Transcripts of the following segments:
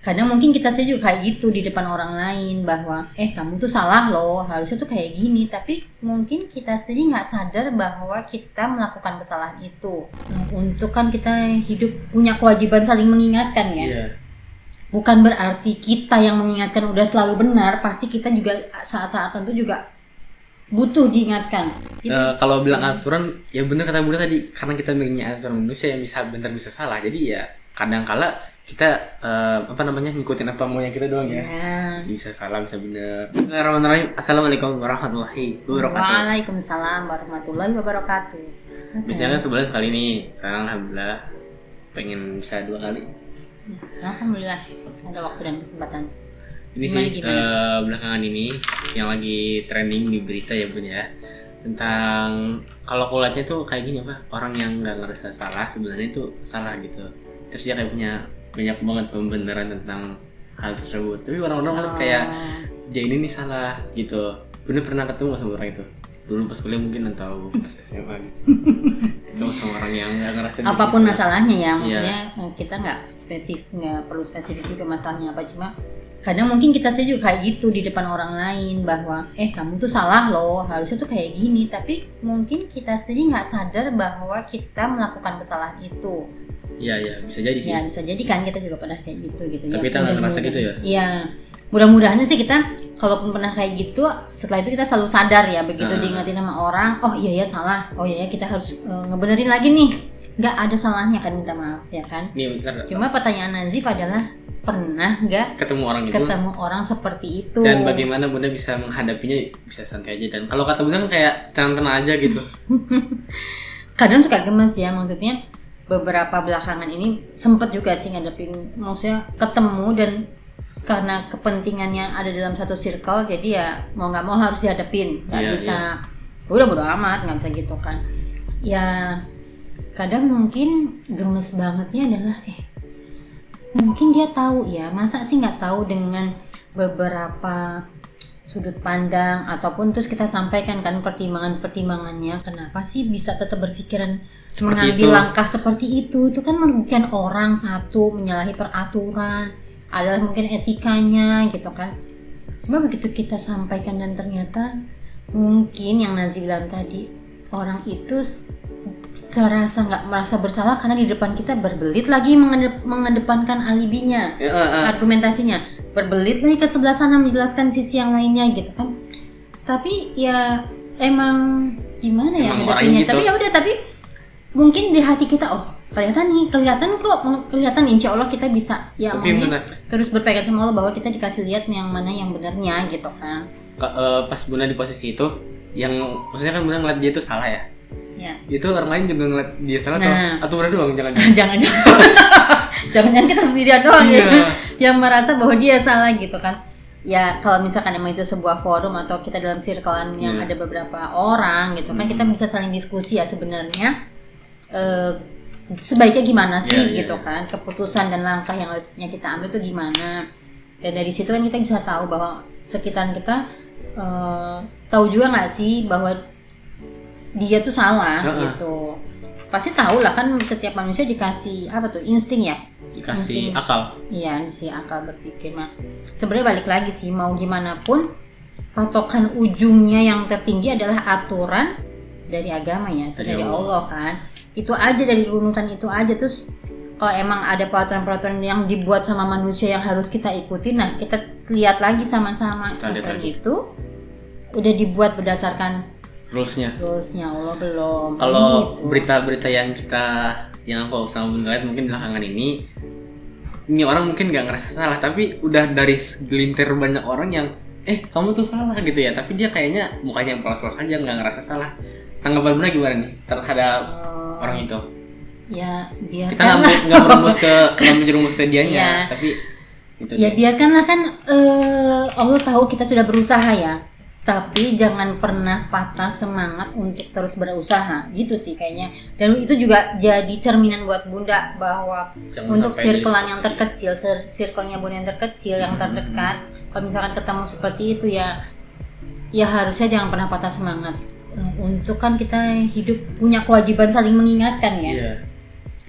kadang mungkin kita sendiri juga kayak gitu di depan orang lain bahwa kamu tuh salah loh, harusnya tuh kayak gini, tapi mungkin kita sendiri nggak sadar bahwa kita melakukan kesalahan itu. Untuk kan kita hidup punya kewajiban saling mengingatkan ya. Iya. Bukan berarti kita yang mengingatkan udah selalu benar, pasti kita juga saat-saat tertentu juga butuh diingatkan. Kalau bilang aturan, ya bener kata Bunda tadi, karena kita mikirnya aturan manusia yang bisa benar bisa salah, jadi ya kadang-kala kita ngikutin apa maunya kita doang ya. Bisa salah bisa benar. Bismillahirrahmanirrahim. Assalamualaikum warahmatullahi wabarakatuh. Waalaikumsalam warahmatullahi wabarakatuh. Biasanya kan sebulan sekali nih, sekarang alhamdulillah pengen bisa 2 kali. Alhamdulillah ada waktu dan kesempatan. Ini sih belakangan ini yang lagi trending di berita ya Bun ya, tentang kalau aku lihatnya tuh kayak gini orang yang nggak ngerasa salah sebenarnya itu salah gitu, terus dia kayak punya banyak banget pembenaran tentang hal tersebut, tapi orang-orang kan kayak dia ini nih salah gitu. Bunda pernah ketemu sama orang itu dulu pas kuliah mungkin atau pas SMA gitu. Ketemu sama orang yang nggak ngerasa apapun masalahnya ya, maksudnya kita nggak perlu spesifik juga masalahnya apa, cuma kadang mungkin kita sendiri juga kayak gitu di depan orang lain bahwa kamu tuh salah loh, harusnya tuh kayak gini, tapi mungkin kita sendiri nggak sadar bahwa kita melakukan kesalahan itu. Iya bisa jadi sih. Ya bisa jadi kan, kita juga pernah kayak gitu. Tapi kita nggak ngerasa gitu ya? Iya, mudah-mudahan sih kita kalaupun pernah kayak gitu, setelah itu kita selalu sadar ya, begitu diingetin sama orang, oh iya ya salah, oh iya ya kita harus ngebenerin lagi nih. Nggak ada salahnya kan minta maaf ya kan? Nih, cuma pertanyaan Nazif adalah pernah nggak ketemu orang seperti itu dan bagaimana Bunda bisa menghadapinya, bisa santai aja, dan kalau kata Bunda kayak tenang-tenang aja gitu. Kadang suka gemes ya, maksudnya beberapa belakangan ini sempet juga sih ngadepin, maksudnya ketemu dan karena kepentingannya ada dalam satu circle, jadi ya mau nggak mau harus dihadapin, nggak bisa udah bodo amat, nggak bisa gitu kan ya. Kadang mungkin gemes bangetnya adalah mungkin dia tahu ya, masa sih nggak tahu dengan beberapa sudut pandang ataupun terus kita sampaikan kan pertimbangannya, kenapa sih bisa tetap berpikiran mengambil langkah seperti itu kan merugikan orang satu, menyalahi peraturan, adalah mungkin etikanya gitu kan. Cuma begitu kita sampaikan dan ternyata mungkin yang Nazi bilang tadi, orang itu serasa nggak merasa bersalah karena di depan kita berbelit lagi mengedepankan alibinya, argumentasinya, berbelit lagi ke sebelah sana menjelaskan sisi yang lainnya gitu kan. Tapi ya emang gimana ya ngadepinnya gitu. Tapi ya udah, tapi mungkin di hati kita kelihatan insya Allah kita bisa ya terus berpegang sama Allah bahwa kita dikasih lihat yang mana yang benarnya gitu kan. Pas Bunda di posisi itu, yang maksudnya kan Bunda ngeliat dia itu salah ya. Itu orang lain juga ngeliat dia salah atau Bunda doang? Jangan kita sendirian doang yang merasa bahwa dia salah gitu kan. Ya kalau misalkan emang itu sebuah forum atau kita dalam circle yang ada beberapa orang gitu kan, kita bisa saling diskusi ya sebenarnya sebaiknya gimana sih gitu kan, keputusan dan langkah yang harusnya kita ambil itu gimana. Dan dari situ kan kita bisa tahu bahwa sekitaran kita tahu juga nggak sih bahwa dia tuh salah gitu. Pasti tahu lah kan, setiap manusia dikasih insting ya, dikasih akal. Iya, dikasih akal berpikir. Nah sebenarnya balik lagi sih, mau gimana pun patokan ujungnya yang tertinggi adalah aturan dari agama ya, dari Allah kan. Itu aja, dari runutan itu aja. Terus kalau emang ada peraturan-peraturan yang dibuat sama manusia yang harus kita ikuti, nah kita lihat lagi sama-sama aturan itu udah dibuat berdasarkan rulesnya Allah belum. Kalau berita-berita yang aku sama melihat mungkin belakangan ini orang mungkin nggak ngerasa salah, tapi udah dari segelintir banyak orang yang kamu tuh salah gitu ya, tapi dia kayaknya mukanya polos-polos aja, nggak ngerasa salah. Tanggapan Bunda gimana nih terhadap orang itu? Ya biarkan kita nggak menjerumus ke dianya, tapi itu ya biarkanlah kan. Allah tahu kita sudah berusaha ya, tapi jangan pernah patah semangat untuk terus berusaha gitu sih kayaknya. Dan itu juga jadi cerminan buat Bunda bahwa untuk circle-an yang terkecil, circle-nya Bunda yang terkecil, yang terdekat, kalau misalkan ketemu seperti itu ya harusnya jangan pernah patah semangat. Untuk kan kita hidup punya kewajiban saling mengingatkan ya.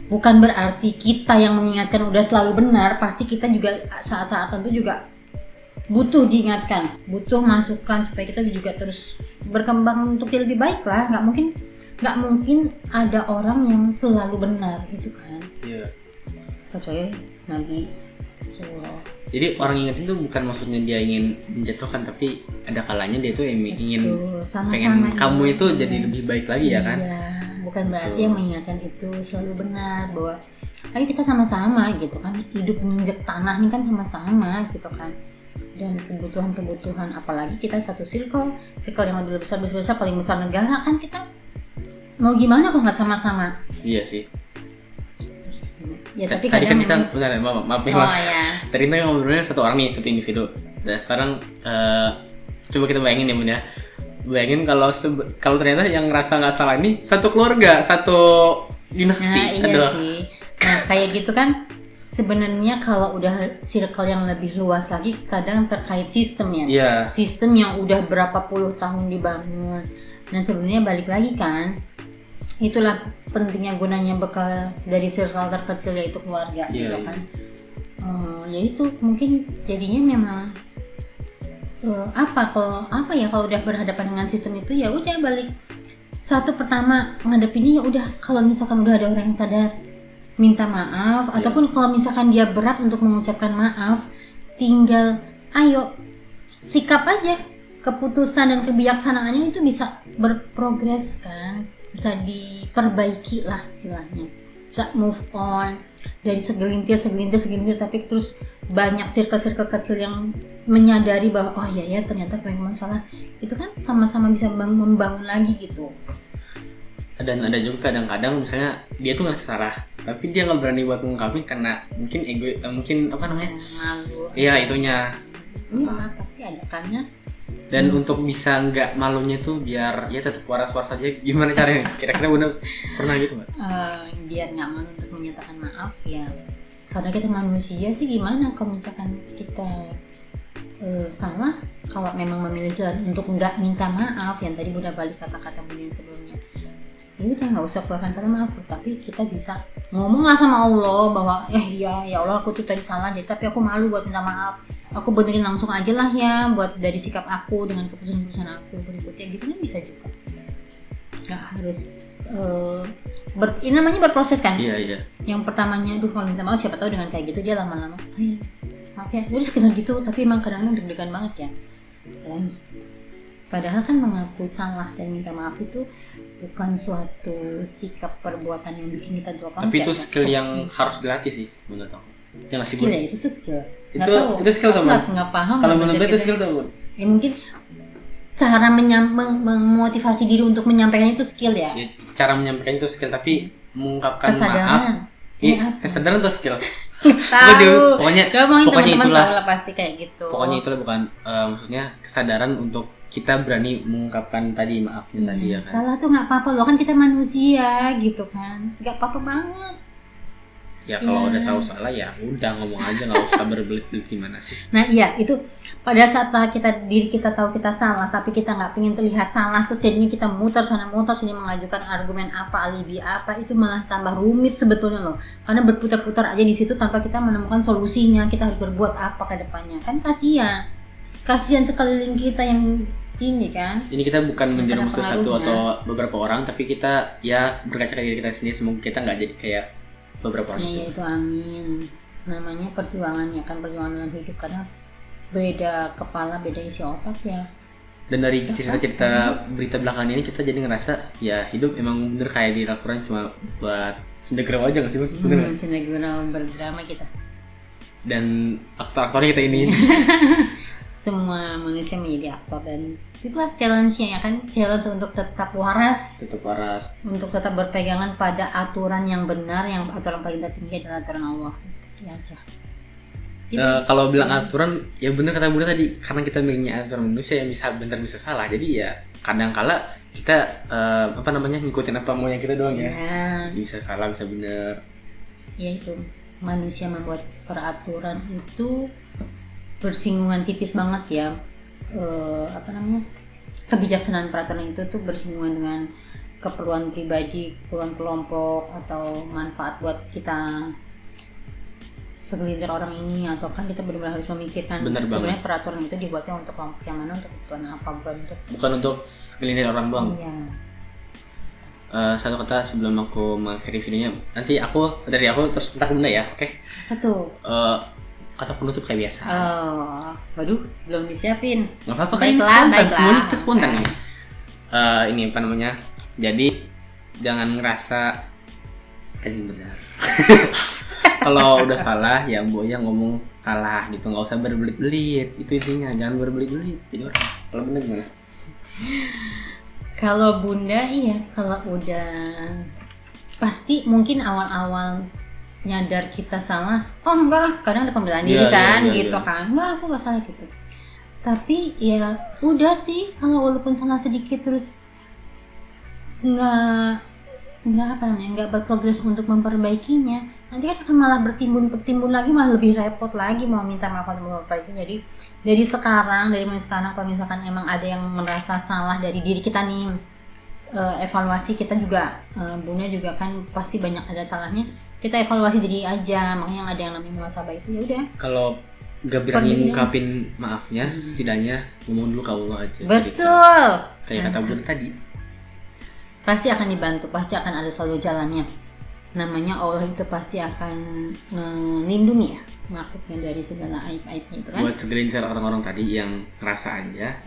bukan berarti kita yang mengingatkan udah selalu benar. Pasti kita juga saat-saat tertentu juga butuh diingatkan, butuh masukan supaya kita juga terus berkembang untuk lebih baik lah. Nggak mungkin ada orang yang selalu benar itu kan. Iya. Kecuali Nabi Sallallahu. Jadi orang ingetin tuh bukan maksudnya dia ingin menjatuhkan, tapi ada kalanya dia tuh ingin pengen kamu itu jadi lebih baik lagi ya kan? Iya, bukan berarti yang mengingatkan itu selalu benar, bahwa ayo kita sama-sama gitu kan, hidup menginjak tanah ini kan sama-sama gitu kan. Dan kebutuhan apalagi kita satu circle yang lebih besar paling besar negara kan, kita mau gimana kalau nggak sama-sama? Iya sih. Ya tapi tadi kan kita maaf ya. Tadi kita ngobrolnya satu orang nih, satu individu. Dan sekarang coba kita bayangin ya Bun ya. Bayangin kalau ternyata yang ngerasa nggak salah ini satu keluarga, satu dinasti. Nah iya sih. Nah kayak gitu kan. Sebenarnya kalau udah circle yang lebih luas lagi, kadang terkait sistem ya. Yeah. Sistem yang udah berapa puluh tahun dibangun. Nah sebenarnya balik lagi kan, itulah pentingnya gunanya bekal dari circle terkecil yaitu keluarga gitu kan. Ya itu mungkin jadinya memang kalau udah berhadapan dengan sistem itu ya udah balik. Satu pertama ngadepinnya ya udah, kalau misalkan udah ada orang yang sadar minta maaf, ataupun kalau misalkan dia berat untuk mengucapkan maaf, tinggal ayo sikap aja, keputusan dan kebijaksanaannya itu bisa berprogres kan, bisa diperbaiki lah istilahnya, bisa move on dari segelintir tapi terus banyak circle kecil yang menyadari bahwa oh ya ternyata memang salah, itu kan sama-sama bisa membangun lagi gitu. Dan ada juga kadang-kadang misalnya dia tuh ngerasa salah, tapi dia nggak berani buat mengungkapin karena mungkin ego, mungkin apa namanya, malu. Iya itunya. Iya pasti ada karena. Dan untuk bisa nggak malunya tuh biar ya tetap waras-waras aja, gimana caranya? Kira-kira Bunda pernah gitu nggak? Biar nggak malu untuk menyatakan maaf ya, karena kita manusia sih, gimana kalau misalkan kita salah, kalau memang memilih jalan untuk nggak minta maaf, yang tadi Bunda balik kata-kata Bunda yang sebelumnya, ya udah nggak usah keluarkan kata maaf, tapi kita bisa ngomong lah sama Allah bahwa ya Allah aku tuh tadi salah, jadi tapi aku malu buat minta maaf, aku benerin langsung aja lah ya buat dari sikap aku dengan keputusan aku berikutnya gitu kan, bisa juga. Nggak harus ini namanya berproses kan. Iya. Yang pertamanya kalau minta maaf, siapa tahu dengan kayak gitu dia lama-lama maaf ya udah sekedar gitu, tapi emang kadang-kadang deg-degan banget ya lagi. Padahal kan mengakui salah dan minta maaf itu bukan suatu sikap perbuatan yang bikin kita drop. Tapi itu skill yang harus dilatih sih menurut aku. Yang skill ya, itu tuh skill. Itu skill tuh. Nggak paham. Kalau menurut itu skill tuh. Ya mungkin cara memotivasi diri untuk menyampaikan itu skill ya. Cara menyampaikan itu skill, tapi mengungkapkan kesadaran. Iya, kesadaran tuh skill. Tahu. Pokoknya itulah. Tahu lah pasti kayak gitu. Pokoknya itulah bukan maksudnya kesadaran untuk kita berani mengungkapkan tadi maafnya tadi ya kan. Salah tuh nggak apa-apa loh, kan kita manusia gitu kan, nggak apa-apa banget. Ya kalau udah tahu salah ya udah ngomong aja, nggak usah berbelit-belit gimana sih. Nah iya, itu pada saat diri kita tahu kita salah tapi kita nggak pengen terlihat salah, terus jadinya kita muter sana muter sini mengajukan argumen apa, alibi apa, itu malah tambah rumit sebetulnya loh, karena berputar-putar aja di situ tanpa kita menemukan solusinya, kita harus berbuat apa ke depannya, kan kasihan sekeliling kita yang ini kan. Ini kita bukan menjerumus satu atau beberapa orang, tapi kita ya berkaca ke diri kita sendiri, semoga kita nggak jadi kayak beberapa orang itu. Amin. Namanya perjuangan ya kan, perjuangan dalam hidup, karena beda kepala, beda isi otak ya. Dan dari cerita-cerita berita belakangan ini kita jadi ngerasa ya hidup emang bener kayak di Al-Quran, cuma buat sendegurau aja nggak sih? Bener nggak? Sendegurau berdrama kita. Dan aktor-aktornya kita ini. Semua manusia menjadi aktor, dan itulah challenge-nya ya kan, challenge untuk tetap waras, untuk tetap berpegangan pada aturan yang benar, yang aturan paling tertinggi adalah aturan Allah. Itu aja. Kalau bilang aturan ya benar kata Bunda tadi, karena kita punya aturan manusia yang bisa benar bisa salah, jadi ya kadang-kala kita ngikutin apa maunya kita doang ya. Bisa salah bisa benar. Ya itu, manusia membuat peraturan itu bersinggungan tipis banget ya, kebijaksanaan peraturan itu tuh bersinggungan dengan keperluan pribadi, keperluan kelompok, atau manfaat buat kita segelintir orang ini, atau kan kita benar-benar harus memikirkan sebenarnya peraturan itu dibuatnya untuk kelompok yang mana, untuk tujuan apa, bukan untuk segelintir orang doang. Iya. Satu kata sebelum aku mengakhiri videonya, nanti dari aku terus entah Bunda ya, oke? Satu. Kata penutup kayak biasa. Waduh, belum disiapin. Nggak apa-apa kan, ini spontan, semuanya kita spontan nih. Ini apa namanya? Jadi jangan ngerasa yang benar. Kalau udah salah ya Bu ya ngomong salah gitu, nggak usah berbelit-belit. Itu intinya, jangan berbelit-belit. Jadi orang. Kalau benar gimana? Kalau Bunda iya, kalau udah pasti mungkin awal-awal nyadar kita salah, oh enggak, kadang ada pembelaan diri kan, gitu kan, enggak aku nggak salah gitu. Tapi ya udah sih, kalau walaupun salah sedikit terus nggak berprogres untuk memperbaikinya, nanti kan akan malah bertimbun lagi, malah lebih repot lagi mau minta maaf untuk memperbaiki. Jadi dari mulai sekarang kalau misalkan emang ada yang merasa salah dari diri kita nih, evaluasi kita juga, Bunda juga kan pasti banyak ada salahnya, kita evaluasi diri aja. Makanya ada yang namanya muhasabah itu, ya udah. Kalau gak berani ngungkapin maafnya, setidaknya ngomong dulu ke Allah aja. Betul. Cerita. Kayak kata Bunda tadi. Pasti akan dibantu, pasti akan ada selalu jalannya. Namanya Allah itu pasti akan melindungi ya makhluknya dari segala aib-aibnya itu kan. Buat segelintir orang-orang tadi yang ngerasa aja,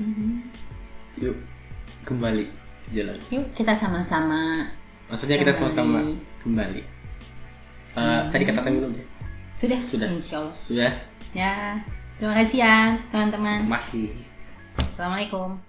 yuk kembali jalan. Yuk kita sama-sama. Maksudnya kita sama-sama kembali. Tadi kata dulu deh. Sudah. Insya Allah. Sudah. Ya. Terima kasih ya teman-teman. Masih. Assalamualaikum.